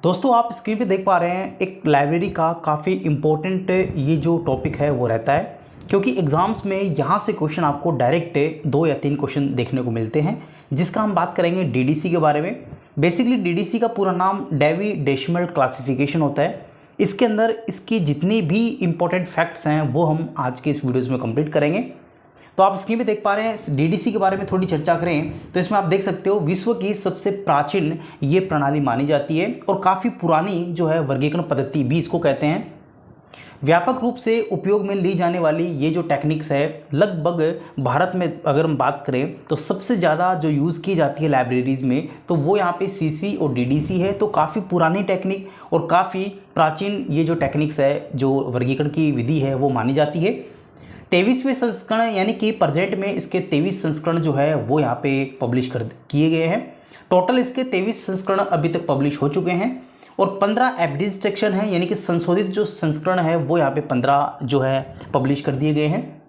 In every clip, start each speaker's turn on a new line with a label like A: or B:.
A: दोस्तों आप स्क्रीन पे देख पा रहे हैं एक लाइब्रेरी का काफ़ी इम्पोर्टेंट ये जो टॉपिक है वो रहता है, क्योंकि एग्ज़ाम्स में यहाँ से क्वेश्चन आपको डायरेक्ट 2 या 3 क्वेश्चन देखने को मिलते हैं, जिसका हम बात करेंगे डीडीसी के बारे में। बेसिकली डीडीसी का पूरा नाम डेवी डेसिमल क्लासिफिकेशन होता है। इसके अंदर इसकी जितनी भी इम्पोर्टेंट फैक्ट्स हैं वो हम आज के इस वीडियोज़ में कंप्लीट करेंगे। तो आप स्क्रीन पे देख पा रहे हैं डीडीसी के बारे में थोड़ी चर्चा करें तो इसमें आप देख सकते हो विश्व की सबसे प्राचीन ये प्रणाली मानी जाती है और काफ़ी पुरानी जो है वर्गीकरण पद्धति भी इसको कहते हैं। व्यापक रूप से उपयोग में ली जाने वाली ये जो टेक्निक्स है लगभग भारत में अगर हम बात करें तो सबसे ज़्यादा जो यूज़ की जाती है लाइब्रेरीज़ में तो वो यहाँ पे सीसी और डीडीसी है। तो काफ़ी पुरानी टेक्निक और काफ़ी प्राचीन ये जो टेक्निक्स है जो वर्गीकरण की विधि है वो मानी जाती है। 23वें संस्करण यानी कि प्रेजेंट में इसके 23 संस्करण जो है वो यहाँ पे पब्लिश किए गए हैं। टोटल इसके 23 संस्करण अभी तक पब्लिश हो चुके हैं और 15 एब्डिस्ट्रक्शन है यानी कि संशोधित जो संस्करण है वो यहाँ पे 15 जो है पब्लिश कर दिए गए हैं।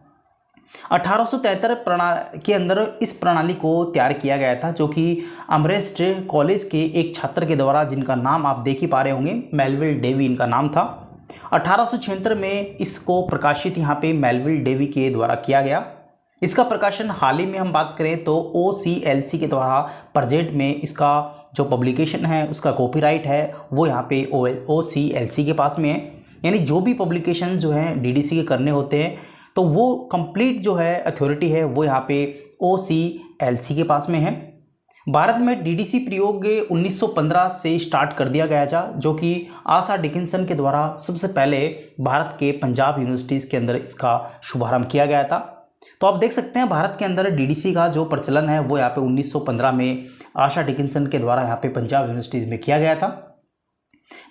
A: 1873 के अंदर इस प्रणाली को तैयार किया गया था, जो कि अमरेस्ट कॉलेज के एक छात्र के द्वारा, जिनका नाम आप देख ही पा रहे होंगे, मेलविल डेवी इनका नाम था। 1876 में इसको प्रकाशित यहाँ पे मेलविल डेवी के द्वारा किया गया। इसका प्रकाशन हाल ही में हम बात करें तो OCLC के द्वारा प्रेजेंट में इसका जो पब्लिकेशन है उसका कॉपीराइट है वो यहाँ पे OCLC के पास में है। यानी जो भी पब्लिकेशन जो है डीडीसी के करने होते हैं तो वो कंप्लीट जो है अथॉरिटी है वो यहाँ पे OCLC के पास में है। भारत में डीडीसी प्रयोग 1915 से स्टार्ट कर दिया गया था, जो कि आशा डिकिंसन के द्वारा सबसे पहले भारत के पंजाब यूनिवर्सिटीज़ के अंदर इसका शुभारंभ किया गया था। तो आप देख सकते हैं भारत के अंदर डीडीसी का जो प्रचलन है वो यहाँ पे 1915 में आशा डिकिंसन के द्वारा यहाँ पे पंजाब यूनिवर्सिटीज़ में किया गया था।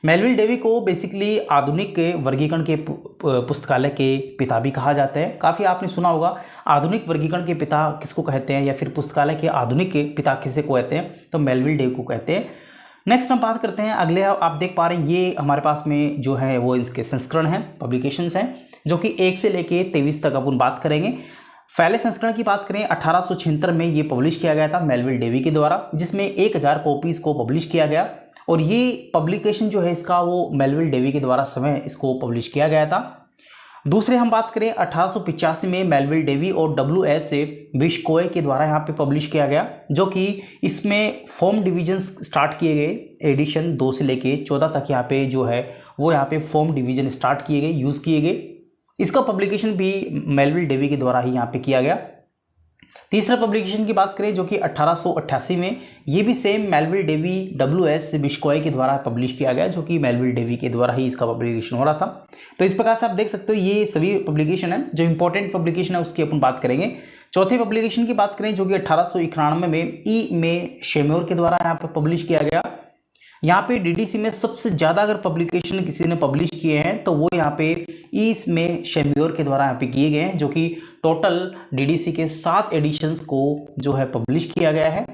A: मेलविल डेवी को बेसिकली आधुनिक वर्गीकरण के पुस्तकालय के पिता भी कहा जाता है। काफ़ी आपने सुना होगा आधुनिक वर्गीकरण के पिता किसको कहते हैं या फिर पुस्तकालय के आधुनिक के पिता किसे को कहते हैं, तो मेलविल डेवी को कहते हैं। नेक्स्ट हम बात करते हैं अगले। आप देख पा रहे हैं ये हमारे पास में जो है वो इसके संस्करण हैं, पब्लिकेशंस हैं, जो कि 1 से लेके 23 तक अपन बात करेंगे। पहले संस्करण की बात करें 1876 में ये पब्लिश किया गया था मेलविल डेवी के द्वारा, जिसमें 1000 कॉपीज़ को पब्लिश किया गया और ये पब्लिकेशन जो है इसका वो मेलविल डेवी के द्वारा समय इसको पब्लिश किया गया था। दूसरे हम बात करें 1885 में मेलविल डेवी और WS विश्कोय के द्वारा यहाँ पे पब्लिश किया गया, जो कि इसमें फॉर्म डिवीजन्स स्टार्ट किए गए। एडिशन 2 से लेके 14 तक यहाँ पे जो है वो यहाँ पे फॉर्म डिवीजन स्टार्ट किए गए, यूज़ किए गए। इसका पब्लिकेशन भी मेलविल डेवी के द्वारा ही यहाँ पे किया गया। तीसरा पब्लिकेशन की बात करें जो कि 1888 में, ये भी सेम मेलविल डेवी WS विश्कोय के द्वारा पब्लिश किया गया, जो कि मेलविल डेवी के द्वारा ही इसका पब्लिकेशन हो रहा था। तो इस प्रकार से आप देख सकते हो ये सभी पब्लिकेशन है। जो इंपॉर्टेंट पब्लिकेशन है उसकी अपन बात करेंगे। चौथे पब्लिकेशन की बात करें जो कि 1891 में में शेम्योर के द्वारा यहाँ पर पब्लिश किया गया। यहाँ पे डीडीसी में सबसे ज़्यादा अगर पब्लिकेशन किसी ने पब्लिश किए हैं तो वो यहाँ पे में शेम्योर के द्वारा यहाँ पे किए गए हैं, जो कि टोटल डीडीसी के 7 एडिशंस को जो है पब्लिश किया गया है।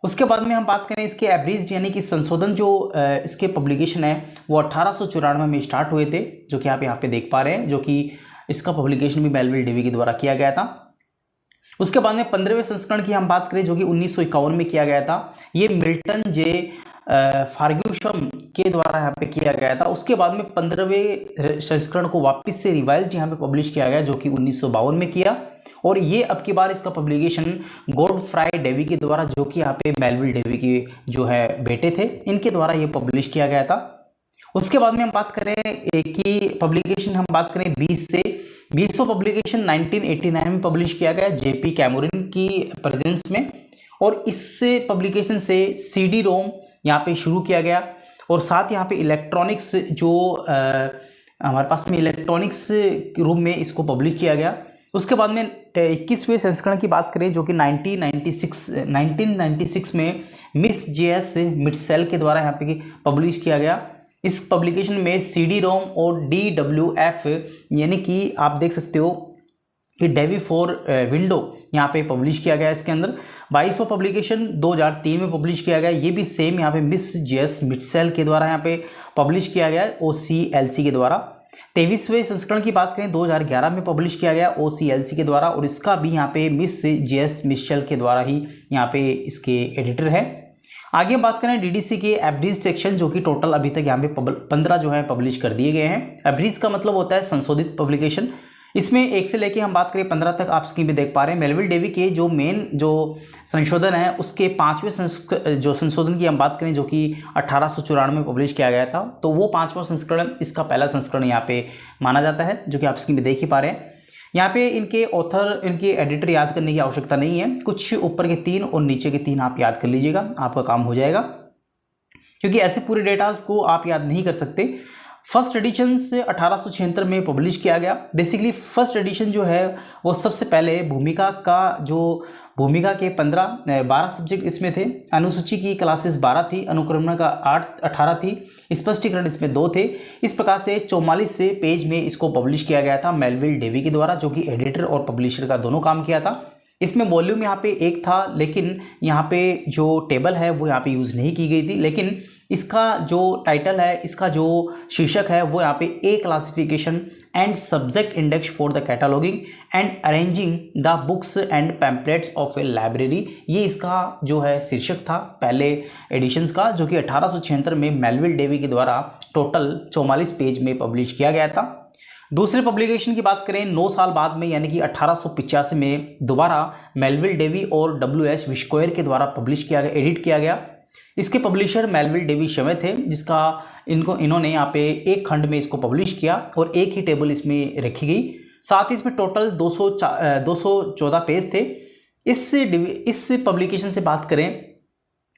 A: उसके बाद में हम बात करें इसके एब्रिज यानी कि संशोधन जो इसके पब्लिकेशन है वो 1894 में स्टार्ट हुए थे, जो कि आप यहाँ पे देख पा रहे हैं, जो कि इसका पब्लिकेशन भी मेलविल डेवी के द्वारा किया गया था। उसके बाद में 15वें संस्करण की हम बात करें जो कि 1951 में किया गया था। ये मिल्टन जे फार्ग्यूसन के द्वारा यहाँ पे किया गया था। उसके बाद में 15वें संस्करण को वापस से रिवाइज यहाँ पे पब्लिश किया गया, जो कि 1952 में किया। और ये अब की बार इसका पब्लिकेशन गॉडफ्राई डेवी के द्वारा, जो कि यहाँ पे मेलविल डेवी के जो है बेटे थे, इनके द्वारा ये पब्लिश किया गया था। उसके बाद में हम बात करें एक ही पब्लिकेशन हम बात करें 20वां पब्लिकेशन 1989 में पब्लिश किया गया जेपी कैमोरिन की प्रेजेंस में। और इससे पब्लिकेशन से CD-ROM यहाँ पे शुरू किया गया और साथ यहाँ पे इलेक्ट्रॉनिक्स जो हमारे पास में इलेक्ट्रॉनिक्स के रूप में इसको पब्लिश किया गया। उसके बाद में 21वें संस्करण की बात करें जो कि 1996 में मिस JS मिटसेल के द्वारा यहाँ पे पब्लिश किया गया। इस पब्लिकेशन में CD-ROM और DWF यानी कि आप देख सकते हो कि डेवी फॉर विंडो यहाँ पे पब्लिश किया गया। इसके अंदर 22वां पब्लिकेशन 2003 में पब्लिश किया गया। ये भी सेम यहाँ पे मिस JS मिटसेल के द्वारा यहाँ पे पब्लिश किया गया OCLC के द्वारा। 23वें संस्करण की बात करें 2011 में पब्लिश किया गया OCLC के द्वारा और इसका भी यहाँ पे मिस JS मिटसेल के द्वारा ही यहाँ पे इसके एडिटर है। आगे हम बात करें डीडीसी के एब्रीज सेक्शन, जो कि टोटल अभी तक यहाँ पे 15 जो है पब्लिश कर दिए गए हैं। एब्रीज का मतलब होता है संशोधित पब्लिकेशन। इसमें 1 से लेके हम बात करें 15 तक आप स्क्रीन पे देख पा रहे हैं। मेलविल डेवी के जो मेन जो संशोधन है उसके 5वें जो संशोधन की हम बात करें, जो कि 1894 में पब्लिश किया गया था, तो वो 5वां संस्करण इसका पहला संस्करण यहाँ पे माना जाता है, जो कि आप स्क्रीन पे देख ही पा रहे हैं। यहाँ पे इनके ऑथर, इनके एडिटर याद करने की आवश्यकता नहीं है, कुछ ऊपर के 3 और नीचे के 3 आप याद कर लीजिएगा, आपका काम हो जाएगा, क्योंकि ऐसे पूरे डेटास को आप याद नहीं कर सकते। फर्स्ट एडिशन से 1876 में पब्लिश किया गया। बेसिकली फर्स्ट एडिशन जो है वो सबसे पहले भूमिका के 12 सब्जेक्ट इसमें थे, अनुसूची की क्लासेस 12 थी, अनुक्रमण का 18 थी, स्पष्टीकरण इसमें 2 थे। इस प्रकार से 44 से पेज में इसको पब्लिश किया गया था मेलविल डेवी के द्वारा, जो कि एडिटर और पब्लिशर का दोनों काम किया था। इसमें वॉल्यूम यहाँ पे 1 था, लेकिन यहाँ पे जो टेबल है वो यहाँ पे यूज़ नहीं की गई थी, लेकिन इसका जो टाइटल है, इसका जो शीर्षक है वो यहाँ पे a classification and subject index for the cataloguing and arranging the books and pamphlets of a library, ये इसका जो है शीर्षक था पहले एडिशंस का, जो कि 1876 में मेलविल डेवी के द्वारा टोटल 44 पेज में पब्लिश किया गया था। दूसरे पब्लिकेशन की बात करें 9 साल बाद में, यानी कि 1885 में दोबारा मेलविल डेवी और WS विस्कोयर के द्वारा पब्लिश किया गया, एडिट किया गया। इसके पब्लिशर मेलविल डेवी स्वयं थे, जिसका इन्होंने यहाँ पे एक खंड में इसको पब्लिश किया और एक ही टेबल इसमें रखी गई। साथ ही इसमें टोटल 214 पेज थे। इस पब्लिकेशन से बात करें,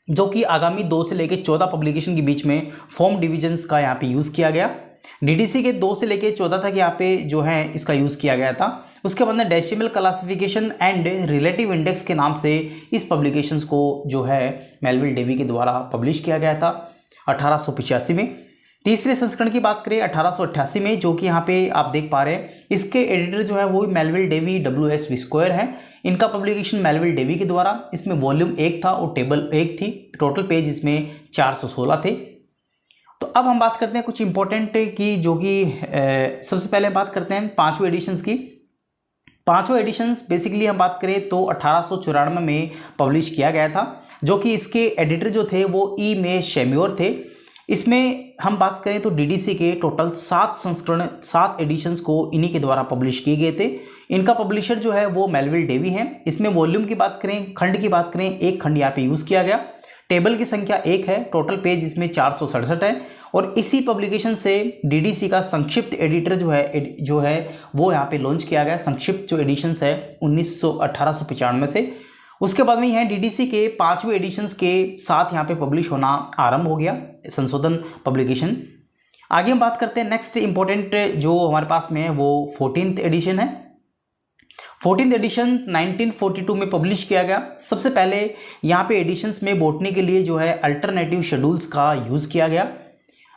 A: जो कि आगामी 2 से लेकर 14 पब्लिकेशन के बीच में फॉर्म डिविजन्स का यहाँ पे यूज़ किया गया। डीडीसी के 2 से लेकर 14 तक यहाँ पे जो है इसका यूज़ किया गया था। उसके बाद में decimal classification and relative index के नाम से इस पब्लिकेशंस को जो है मेलविल डेवी के द्वारा पब्लिश किया गया था 1885 में। तीसरे संस्करण की बात करें 1888 में, जो कि यहाँ पे आप देख पा रहे हैं, इसके एडिटर जो है वो मेलविल डेवी WS विस्कोयर है। इनका पब्लिकेशन मेलविल डेवी के द्वारा, इसमें वॉल्यूम 1 था और टेबल 1 थी, टोटल पेज इसमें 416 थे। तो अब हम बात करते हैं कुछ इंपॉर्टेंट की, जो कि सबसे पहले बात करते हैं 5वें एडिशंस की। 5वां एडिशंस बेसिकली हम बात करें तो 1894 में पब्लिश किया गया था, जो कि इसके एडिटर जो थे वो ई मे शेम्योर थे। इसमें हम बात करें तो डीडीसी के टोटल 7 संस्करण, 7 एडिशंस को इन्हीं के द्वारा पब्लिश किए गए थे। इनका पब्लिशर जो है वो मेलविल डेवी है। इसमें वॉल्यूम की बात करें, खंड की बात करें, एक खंड यहाँ पे यूज़ किया गया। टेबल की संख्या 1 है, टोटल पेज इसमें 467 है। और इसी पब्लिकेशन से डीडीसी का संक्षिप्त एडिटर जो है वो यहाँ पे लॉन्च किया गया। संक्षिप्त जो एडिशंस है 1895 से। उसके बाद में यह डीडीसी के 5वें एडिशंस के साथ यहाँ पे पब्लिश होना आरंभ हो गया, संशोधन पब्लिकेशन। आगे हम बात करते हैं नेक्स्ट इंपॉर्टेंट जो हमारे पास में है वो 14th एडिशन है। 14th एडिशन 1942 में पब्लिश किया गया। सबसे पहले यहाँ पे एडिशंस में बॉटनी के लिए जो है अल्टरनेटिव शेड्यूल्स का यूज़ किया गया।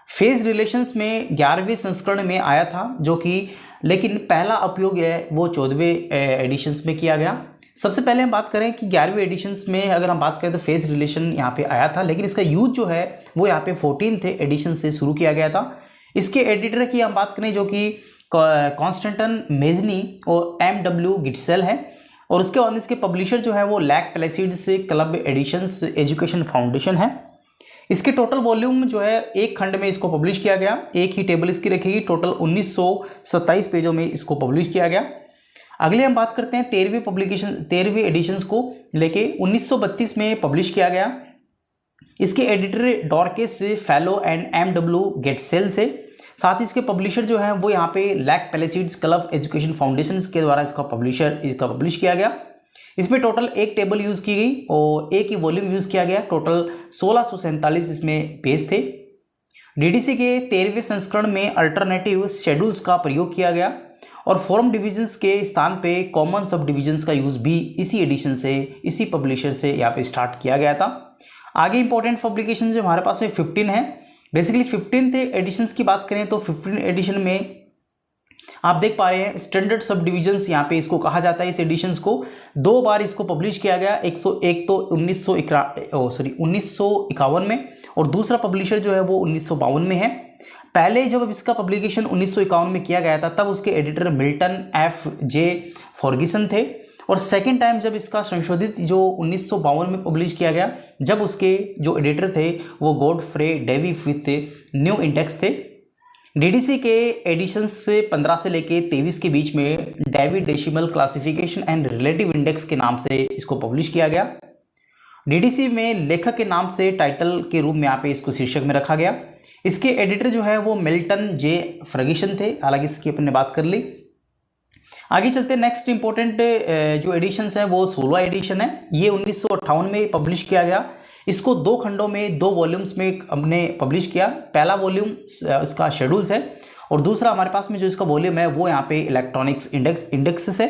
A: फेज रिलेशंस में 11वें संस्करण में आया था, जो कि लेकिन पहला उपयोग है वो 14वें एडिशंस में किया गया। सबसे पहले हम बात करें कि 11वें एडिशंस में अगर हम बात करें तो फेज रिलेशन यहाँ पे आया था, लेकिन इसका यूज जो है वो यहाँ पे 14th एडिशन से शुरू किया गया था। इसके एडिटर की हम बात करें जो कि कॉन्स्टेंटन मेजनी और M.W. गिट्सेल है। और उसके बाद इसके पब्लिशर जो है वो लैक प्लेसिड से क्लब एडिशंस एजुकेशन फाउंडेशन है। इसके टोटल वॉल्यूम जो है एक खंड में इसको पब्लिश किया गया, एक ही टेबल इसकी रखेगी। टोटल 1927 पेजों में इसको पब्लिश किया गया। अगले हम बात करते हैं 13वें एडिशंस को लेके 1932 में पब्लिश किया गया। इसके एडिटर डॉर्केस फेलो एंड M.W. गिट्सेल थे। साथ ही इसके पब्लिशर जो है वो यहाँ पे लैक प्लेसिड्स क्लब एजुकेशन फाउंडेशन के द्वारा इसका पब्लिश किया गया। इसमें टोटल एक टेबल यूज़ की गई और एक ही वॉल्यूम यूज़ किया गया। टोटल 1647 इसमें पेज थे। डीडीसी के 13वें संस्करण में अल्टरनेटिव शेड्यूल्स का प्रयोग किया गया और फॉर्म डिविजन्स के स्थान पे कॉमन सब डिविजन्स का यूज़ भी इसी एडिशन से, इसी पब्लिशर से यहाँ पे स्टार्ट किया गया था। आगे इंपॉर्टेंट पब्लिकेशन जो हमारे पास में 15 है। बेसिकली 15th एडिशंस की बात करें तो 15 एडिशन में आप देख पा रहे हैं स्टैंडर्ड सब डिविजन्स यहाँ पे इसको कहा जाता है। इस एडिशंस को 2 बार इसको पब्लिश किया गया, एक तो 1951 में और दूसरा पब्लिशर जो है वो 1952 में है। पहले जब इसका पब्लिकेशन 1951 में किया गया था तब उसके एडिटर मिल्टन F.J. फॉर्गिसन थे और सेकेंड टाइम जब इसका संशोधित जो 1952 में पब्लिश किया गया, जब उसके जो एडिटर थे वो Godfrey Dewey with new index थे। डीडीसी के एडिशंस से 15 से लेके 23 के बीच में Dewey decimal classification and relative index के नाम से इसको पब्लिश किया गया। डीडीसी में लेखक के नाम से टाइटल के रूप में यहाँ पे इसको शीर्षक में रखा गया। इसके एडिटर जो है वो मिल्टन जे फर्ग्यूसन थे, हालांकि इसकी अपन ने बात कर ली। आगे चलते नेक्स्ट इंपॉर्टेंट जो एडिशंस है वो 16वां एडिशन है। ये 1958 में पब्लिश किया गया। इसको 2 खंडों में 2 वॉल्यूम्स में हमने पब्लिश किया। पहला वॉल्यूम इसका शेड्यूल्स है और दूसरा हमारे पास में जो इसका वॉल्यूम है वो यहाँ पे इलेक्ट्रॉनिक्स इंडेक्स है।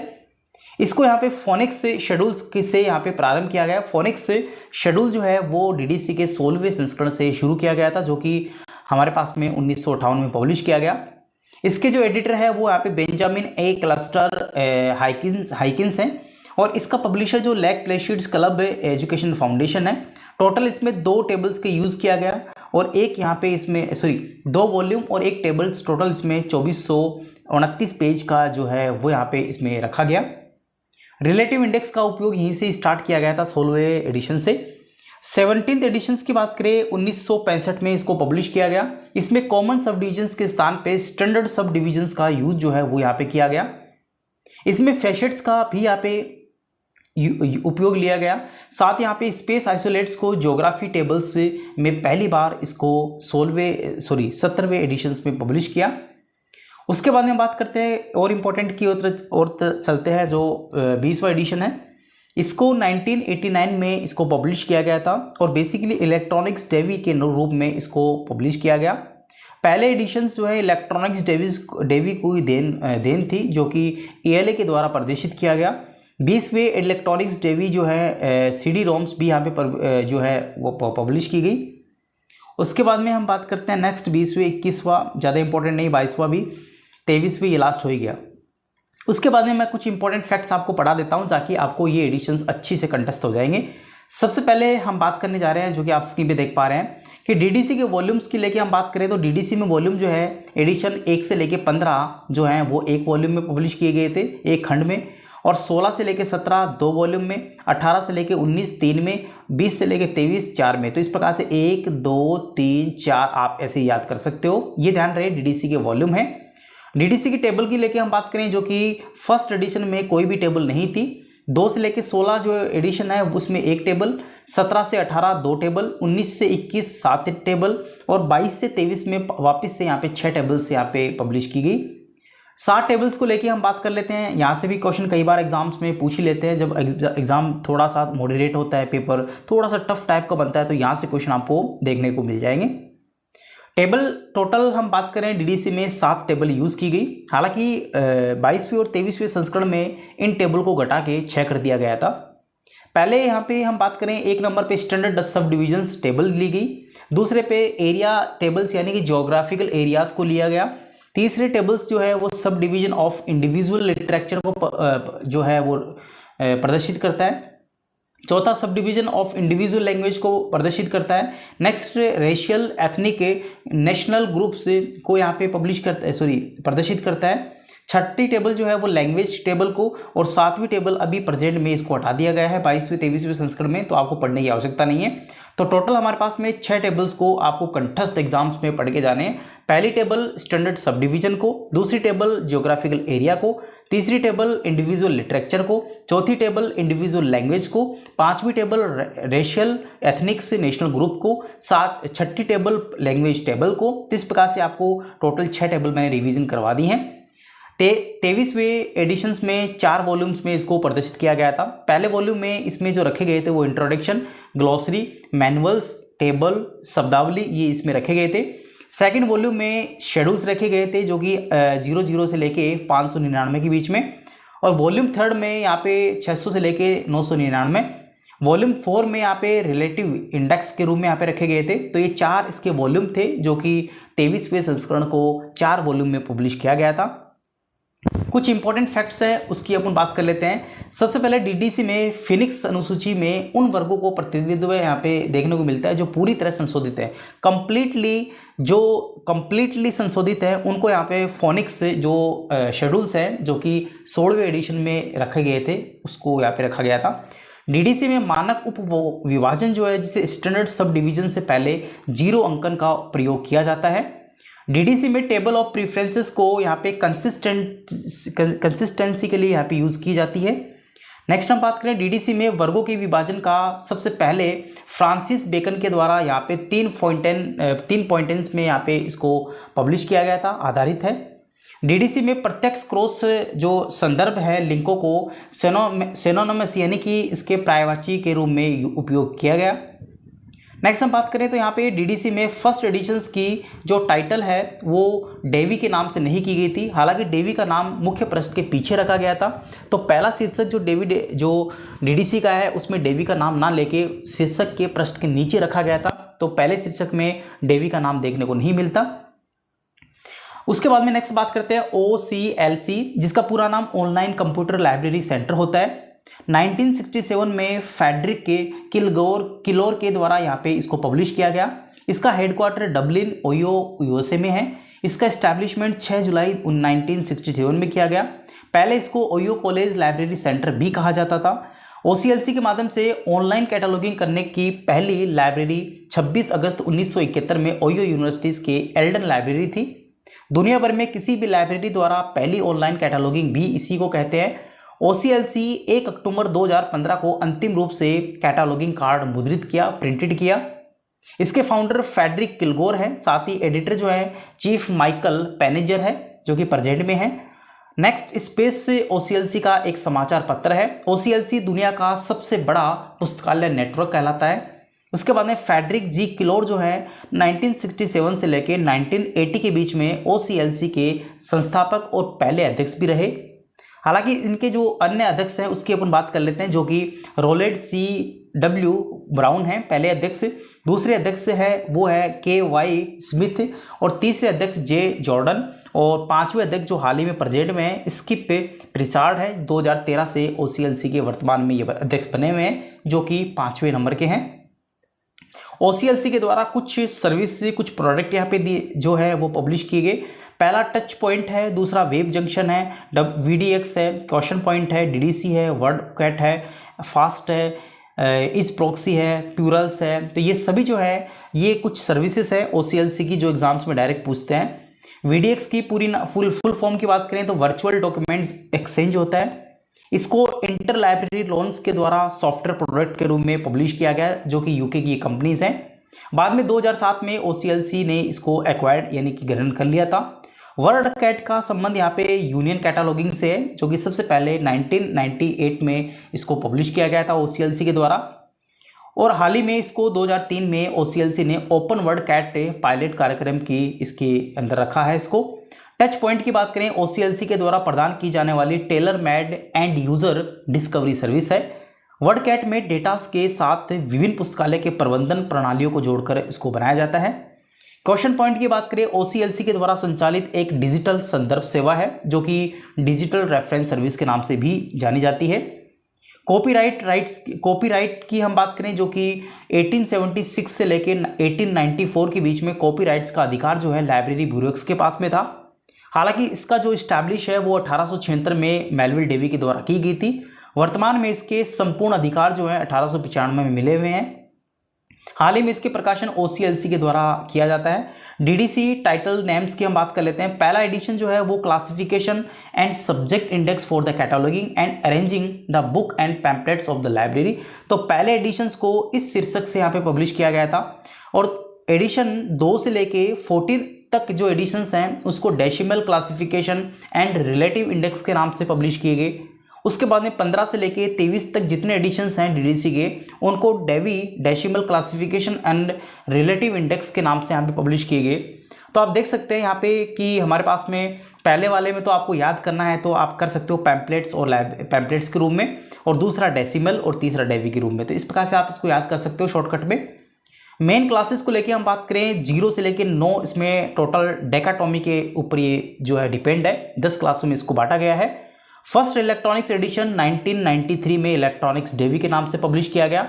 A: इसको यहाँ पे फोनिक्स से शेड्यूल्स से यहाँ पे प्रारंभ किया गया। फोनिक्स से शेड्यूल जो है वो डीडीसी के 16वें संस्करण से शुरू किया गया था, जो कि हमारे पास में 1958 में पब्लिश किया गया। इसके जो एडिटर है वो यहाँ पे बेंजामिन ए क्लस्टर हाइकिंस हैं और इसका पब्लिशर जो लैक प्लेशिड्स क्लब एजुकेशन फाउंडेशन है। टोटल इसमें 2 टेबल्स के यूज़ किया गया और एक यहाँ पे इसमें 2 वॉल्यूम और एक टेबल्स, टोटल इसमें 2429 पेज का जो है वो यहाँ पे इसमें रखा गया। रिलेटिव इंडेक्स का उपयोग यहीं से स्टार्ट किया गया था 16वें एडिशन से। 17th एडिशंस की बात करें 1965 में इसको पब्लिश किया गया। इसमें कॉमन सब डिविजन्स के स्थान पे स्टैंडर्ड सब डिविजन्स का यूज जो है वो यहाँ पे किया गया। इसमें फैसेट्स का भी यहाँ पे उपयोग लिया गया। साथ यहाँ पे स्पेस आइसोलेट्स को ज्योग्राफी टेबल्स में पहली बार इसको 17वें एडिशंस में पब्लिश किया। उसके बाद में बात करते हैं और इम्पोर्टेंट की और चलते हैं जो 20वां एडिशन है। इसको 1989 में इसको पब्लिश किया गया था और बेसिकली इलेक्ट्रॉनिक्स डेवी के रूप में इसको पब्लिश किया गया। पहले एडिशंस जो है इलेक्ट्रॉनिक्स डेवी को ही देन थी, जो कि ELA के द्वारा प्रदर्शित किया गया। 20वें इलेक्ट्रॉनिक्स डेवी जो है CD रोम्स भी यहाँ पे जो है वो पब्लिश की गई। उसके बाद में हम बात करते हैं नेक्स्ट 20वें 21वां, ज़्यादा इंपॉर्टेंट नहीं, 22वां भी, 23वें ये लास्ट हो ही गया। उसके बाद में मैं कुछ इंपॉर्टेंट फैक्ट्स आपको पढ़ा देता हूं ताकि आपको ये एडिशंस अच्छी से कंटेस्ट हो जाएंगे। सबसे पहले हम बात करने जा रहे हैं, जो कि आप स्क्रीन पे देख पा रहे हैं, कि डीडीसी के वॉल्यूम्स की लेके हम बात करें तो डीडीसी में वॉल्यूम जो है एडिशन 1 से लेके 15 जो है वो 1 वॉल्यूम में पब्लिश किए गए थे, 1 खंड में, और 16 से लेके 17 2 वॉल्यूम में, 18 से लेके 19 3 में, 20 से लेके 23 4 में। तो इस प्रकार से 1 2 3 4 आप ऐसे याद कर सकते हो। ये ध्यान रहे डीडीसी के वॉल्यूम है। डीडीसी की टेबल की लेके हम बात करें, जो कि फर्स्ट एडिशन में कोई भी टेबल नहीं थी। 2 से लेके 16 जो एडिशन है उसमें 1 टेबल, 17 से 18 2 टेबल, 19 से 21 7 टेबल और 22 से 23 में वापस से यहाँ पे 6 टेबल्स यहाँ पे पब्लिश की गई। 7 टेबल्स को लेके हम बात कर लेते हैं। यहाँ से भी क्वेश्चन कई बार एग्जाम्स में पूछ ही लेते हैं। जब एग्जाम थोड़ा सा मॉडरेट होता है, पेपर थोड़ा सा टफ टाइप का बनता है, तो यहाँ से क्वेश्चन आपको देखने को मिल जाएंगे। टेबल टोटल हम बात करें डीडीसी में 7 टेबल यूज़ की गई। हालांकि 22वें और 23वें संस्करण में इन टेबल को घटा के 6 कर दिया गया था। पहले यहाँ पे हम बात करें 1 नंबर पे स्टैंडर्ड सब डिविजन्स टेबल ली गई। दूसरे पे एरिया टेबल्स यानी कि ज्योग्राफिकल एरियाज़ को लिया गया। तीसरे टेबल्स जो है वो sub division of individual literature को जो है वो प्रदर्शित करता है। चौथा sub division of individual language को प्रदर्शित करता है। Next racial ethnic national groups को यहाँ पे प्रदर्शित करता है। छठी टेबल जो है वो लैंग्वेज टेबल को, और 7वीं टेबल अभी प्रेजेंट में इसको हटा दिया गया है 22वें 23वें संस्करण में, तो आपको पढ़ने की आवश्यकता नहीं है। तो टोटल हमारे पास में 6 टेबल्स को आपको कंठस्थ एग्जाम्स में पढ़ के जाने हैं। पहली टेबल स्टैंडर्ड सब डिवीजन को, दूसरी टेबल ज्योग्राफिकल एरिया को, तीसरी टेबल इंडिविजुअल लिटरेचर को, चौथी टेबल इंडिविजुअल लैंग्वेज को, 5वीं table racial ethnics national group को, छठी टेबल लैंग्वेज टेबल को। तो इस प्रकार से आपको टोटल 6 टेबल मैंने रिवीजन करवा दी हैं। 23वें एडिशंस में 4 वॉल्यूम्स में इसको प्रदर्शित किया गया था। पहले वॉल्यूम में इसमें जो रखे गए थे वो इंट्रोडक्शन, ग्लॉसरी, मैनुअल्स, टेबल, शब्दावली, ये इसमें रखे गए थे। सेकंड वॉल्यूम में शेड्यूल्स रखे गए थे, जो कि 00 से लेके 599 के बीच में, और वॉल्यूम 3 में यहाँ पे 600 से लेके 999। वॉल्यूम 4 में यहाँ पे रिलेटिव इंडेक्स के रूप में यहाँ पे रखे गए थे। तो ये 4 इसके वॉल्यूम थे, जो कि 23वें संस्करण को 4 वॉल्यूम में पब्लिश किया गया था। कुछ इंपॉर्टेंट फैक्ट्स हैं उसकी अपन बात कर लेते हैं। सबसे पहले डीडीसी में फिनिक्स अनुसूची में उन वर्गों को प्रतिनिधित्व यहाँ पे देखने को मिलता है जो पूरी तरह संशोधित है, कंप्लीटली संशोधित है, उनको यहाँ पे फोनिक्स जो शेड्यूल्स हैं जो कि 16वें एडिशन में रखे गए थे उसको यहाँ पे रखा गया था। डीडीसी में मानक उप विभाजन जो है जिसे स्टैंडर्ड सब डिवीजन से पहले 0 अंकन का प्रयोग किया जाता है। डीडीसी में टेबल ऑफ प्रेफरेंसेस को यहाँ पे कंसिस्टेंसी के लिए यहाँ पे यूज़ की जाती है। नेक्स्ट हम बात करें डीडीसी में वर्गों के विभाजन का सबसे पहले फ्रांसिस बेकन के द्वारा यहाँ पे 3 पॉइंटेंस में यहाँ पे इसको पब्लिश किया गया था, आधारित है। डीडीसी में प्रत्यक्ष क्रॉस जो संदर्भ है लिंकों को सिनोनिमस यानी कि इसके पर्यायवाची के रूप में उपयोग किया गया। नेक्स्ट हम बात करें तो यहाँ पे डीडीसी में फर्स्ट एडिशंस की जो टाइटल है वो डेवी के नाम से नहीं की गई थी, हालांकि डेवी का नाम मुख्य पृष्ठ के पीछे रखा गया था। तो पहला शीर्षक जो डीडीसी का है उसमें डेवी का नाम ना लेके शीर्षक के पृष्ठ के नीचे रखा गया था, तो पहले शीर्षक में डेवी का नाम देखने को नहीं मिलता। उसके बाद में नेक्स्ट बात करते हैं OCLC, जिसका पूरा नाम ऑनलाइन कंप्यूटर लाइब्रेरी सेंटर होता है। 1967 में फेडरिक के किलोर के द्वारा यहाँ पे इसको पब्लिश किया गया। इसका हेडक्वार्टर डबलिन ओयो USA में है। इसका एस्टैब्लिशमेंट 6 जुलाई 1967 में किया गया। पहले इसको ओयो कॉलेज लाइब्रेरी सेंटर भी कहा जाता था। OCLC के माध्यम से ऑनलाइन कैटलॉगिंग करने की पहली लाइब्रेरी 26 अगस्त 1971 में ओयो यूनिवर्सिटीज के एल्डन लाइब्रेरी थी। दुनिया भर में किसी भी लाइब्रेरी द्वारा पहली ऑनलाइन कैटलॉगिंग भी इसी को कहते हैं। OCLC 1 अक्टूबर 2015 को अंतिम रूप से कैटलॉगिंग कार्ड मुद्रित किया, प्रिंटेड किया। इसके फाउंडर फेडरिक किलगोर है, साथ ही एडिटर जो है चीफ माइकल पेनेजर है जो कि प्रेजेंट में है। नेक्स्ट स्पेस से OCLC का एक समाचार पत्र है। OCLC दुनिया का सबसे बड़ा पुस्तकालय नेटवर्क कहलाता है। उसके बाद में फेडरिक जी किलोर जो है 1967 से लेकर 1980 के बीच में OCLC के संस्थापक और पहले अध्यक्ष भी रहे। हालांकि इनके जो अन्य अध्यक्ष हैं उसकी अपन बात कर लेते हैं, जो कि रोलेड CW ब्राउन हैं पहले अध्यक्ष, दूसरे अध्यक्ष है वो है KY स्मिथ और तीसरे अध्यक्ष J जॉर्डन और पांचवें अध्यक्ष जो हाल ही में प्रेजेंट में है स्किप प्रिसार्ड है। 2013 से OCLC के वर्तमान में ये अध्यक्ष बने हुए हैं जो कि 5वें नंबर के हैं। OCLC के द्वारा कुछ सर्विस कुछ प्रोडक्ट यहाँ पे जो है वो पब्लिश किए गए। पहला टच पॉइंट है, दूसरा वेब जंक्शन है, VDX है, क्वेश्चन पॉइंट है, DDC है, वर्ड कैट है, फास्ट है, इज प्रॉक्सी है, प्यूरल्स है। तो ये सभी जो है ये कुछ सर्विसेज है OCLC की जो एग्जाम्स में डायरेक्ट पूछते हैं। VDX की फुल फॉर्म की बात करें तो वर्चुअल डॉक्यूमेंट्स एक्सचेंज होता है। इसको इंटर लाइब्रेरी लोन्स के द्वारा सॉफ्टवेयर प्रोडक्ट के रूप में पब्लिश किया गया जो कि UK की कंपनीज हैं। बाद में 2007 में OCLC ने इसको एक्वायर्ड यानी कि ग्रहण कर लिया था। वर्ड कैट का संबंध यहाँ पे यूनियन कैटलॉगिंग से है जो कि सबसे पहले 1998 में इसको पब्लिश किया गया था OCLC के द्वारा, और हाल ही में इसको 2003 में OCLC ने ओपन वर्ड कैट पायलट कार्यक्रम की इसके अंदर रखा है। इसको टच पॉइंट की बात करें OCLC के द्वारा प्रदान की जाने वाली tailor made and user discovery service है। वर्ड कैट में डेटास के साथ विभिन्न पुस्तकालय के प्रबंधन प्रणालियों को जोड़कर इसको बनाया जाता है। क्वेश्चन पॉइंट की बात करें OCLC के द्वारा संचालित एक डिजिटल संदर्भ सेवा है जो कि डिजिटल रेफरेंस सर्विस के नाम से भी जानी जाती है। कॉपीराइट की हम बात करें जो कि 1876 से लेकर 1894 के बीच में कॉपीराइट्स का अधिकार जो है लाइब्रेरी ब्यूरोक्स के पास में था। हालांकि इसका जो इस्टेब्लिश है वो 1876 में मेलविल डेवी के द्वारा की गई थी। वर्तमान में इसके संपूर्ण अधिकार जो है 1895 में मिले हुए हैं। हाल ही में इसके प्रकाशन OCLC के द्वारा किया जाता है। DDC टाइटल नेम्स की हम बात कर लेते हैं। पहला एडिशन जो है वो classification and subject index for the cataloguing and arranging the book and pamphlets of the library. तो पहले एडिशंस को इस शीर्षक से यहाँ पे पब्लिश किया गया था, और एडिशन 2 से लेके 14 तक जो एडिशंस हैं उसको decimal classification and relative index के नाम से पब्लिश किए गए। उसके बाद में 15 से लेके 23 तक जितने एडिशंस हैं DDC के उनको Dewey decimal classification and relative index के नाम से यहाँ पे पब्लिश किए गए। तो आप देख सकते हैं यहाँ पे कि हमारे पास में पहले वाले में तो आपको याद करना है तो आप कर सकते हो पैम्पलेट्स और पैम्पलेट्स के रूप में, और दूसरा डेसिमल और तीसरा डेवी के रूप में। तो इस प्रकार से आप इसको याद कर सकते हो शॉर्टकट में। मेन क्लासेस को लेके हम बात करें 0 से लेके 9, इसमें टोटल डेकाटॉमी के ऊपर ये जो है डिपेंड है, 10 क्लासों में इसको बांटा गया है। फर्स्ट इलेक्ट्रॉनिक्स एडिशन 1993 में इलेक्ट्रॉनिक्स डेवी के नाम से पब्लिश किया गया।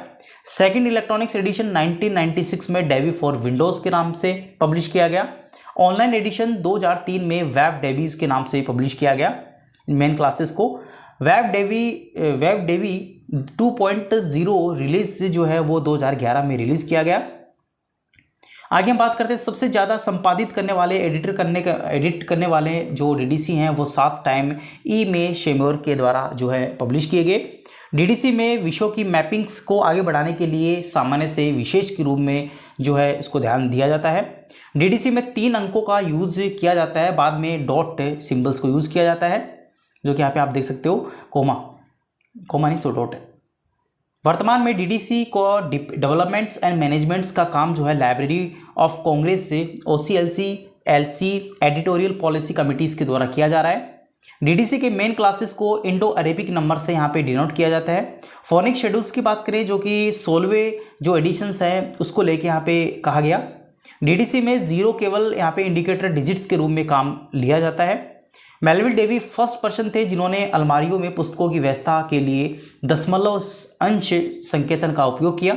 A: सेकंड इलेक्ट्रॉनिक्स एडिशन 1996 में डेवी फॉर विंडोज़ के नाम से पब्लिश किया गया। ऑनलाइन एडिशन 2003 में वेब डेवीज के नाम से पब्लिश किया गया मेन क्लासेस को। वेब डेवी 2.0 रिलीज जो है वो 2011 में रिलीज़ किया गया। आगे हम बात करते हैं सबसे ज़्यादा संपादित करने वाले एडिट करने वाले जो डीडीसी हैं वो 7 टाइम ई में शेम्योर के द्वारा जो है पब्लिश किए गए। डीडीसी में विषयों की मैपिंग्स को आगे बढ़ाने के लिए सामान्य से विशेष के रूप में जो है इसको ध्यान दिया जाता है। डीडीसी में 3 अंकों का यूज़ किया जाता है, बाद में डॉट सिंबल्स को यूज़ किया जाता है, जो कि यहाँ पे आप देख सकते हो कोमा नहीं सो डॉट है। वर्तमान में डीडीसी को डेवलपमेंट्स एंड मैनेजमेंट्स का काम जो है लाइब्रेरी ऑफ कांग्रेस से OCLC LC editorial policy committees के द्वारा किया जा रहा है। डीडीसी के मेन क्लासेस को इंडो अरेबिक नंबर से यहाँ पे डिनोट किया जाता है। फोनिक शेड्यूल्स की बात करें जो कि 16वें जो एडिशंस है उसको लेके यहाँ पे कहा गया। डीडीसी में 0 केवल यहाँ पे इंडिकेटर डिजिट्स के रूप में काम लिया जाता है। मेलविल डेवी फर्स्ट पर्सन थे जिन्होंने अलमारियों में पुस्तकों की व्यवस्था के लिए दशमलव अंश संकेतन का उपयोग किया।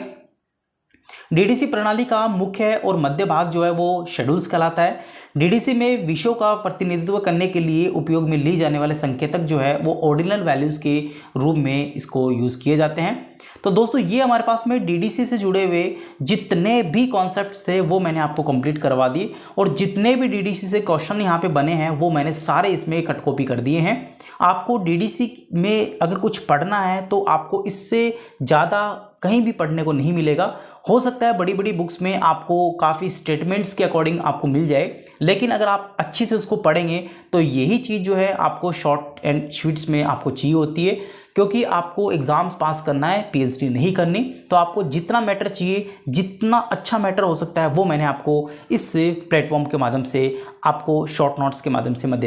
A: डीडीसी प्रणाली का मुख्य और मध्य भाग जो है वो शेड्यूल्स कहलाता है। डीडीसी में विषयों का प्रतिनिधित्व करने के लिए उपयोग में ली जाने वाले संकेतक जो है वो ऑर्डिनल वैल्यूज़ के रूप में इसको यूज़ किए जाते हैं। तो दोस्तों ये हमारे पास में डीडीसी से जुड़े हुए जितने भी कॉन्सेप्ट्स थे वो मैंने आपको कंप्लीट करवा दिए, और जितने भी डीडीसी से क्वेश्चन यहाँ पे बने हैं वो मैंने सारे इसमें कट कॉपी कर दिए हैं। आपको डीडीसी में अगर कुछ पढ़ना है तो आपको इससे ज़्यादा कहीं भी पढ़ने को नहीं मिलेगा। हो सकता है बड़ी बड़ी बुक्स में आपको काफ़ी स्टेटमेंट्स के अकॉर्डिंग आपको मिल जाए, लेकिन अगर आप अच्छी से उसको पढ़ेंगे तो यही चीज़ जो है आपको शॉर्ट एंड स्वीट्स में आपको चाहिए होती है, क्योंकि आपको एग्ज़ाम्स पास करना है, पीएचडी नहीं करनी। तो आपको जितना मैटर चाहिए, जितना अच्छा मैटर हो सकता है वो मैंने आपको इस प्लेटफॉर्म के माध्यम से आपको शॉर्ट नोट्स के माध्यम से मैं